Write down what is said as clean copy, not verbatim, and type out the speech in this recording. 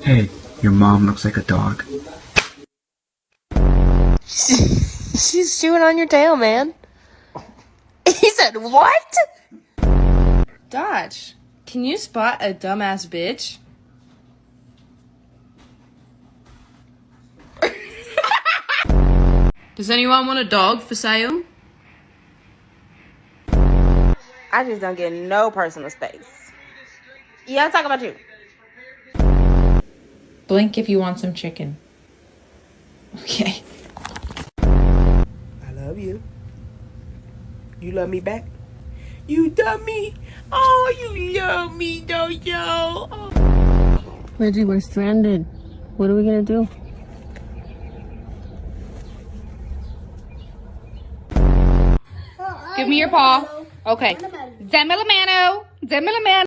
Hey, your mom looks like a dog. She's chewing on your tail, man. He said, what? Dodge, can you spot a dumbass bitch? Does anyone want a dog for sale? I just don't get no personal space. Yeah, I'm talking about you. Blink if you want some chicken. Okay. I love you. You love me back? You dummy. Oh, you love me, don't you? Oh. Reggie, we're stranded. What are we gonna do? Give me your paw. Okay. Zemilamano.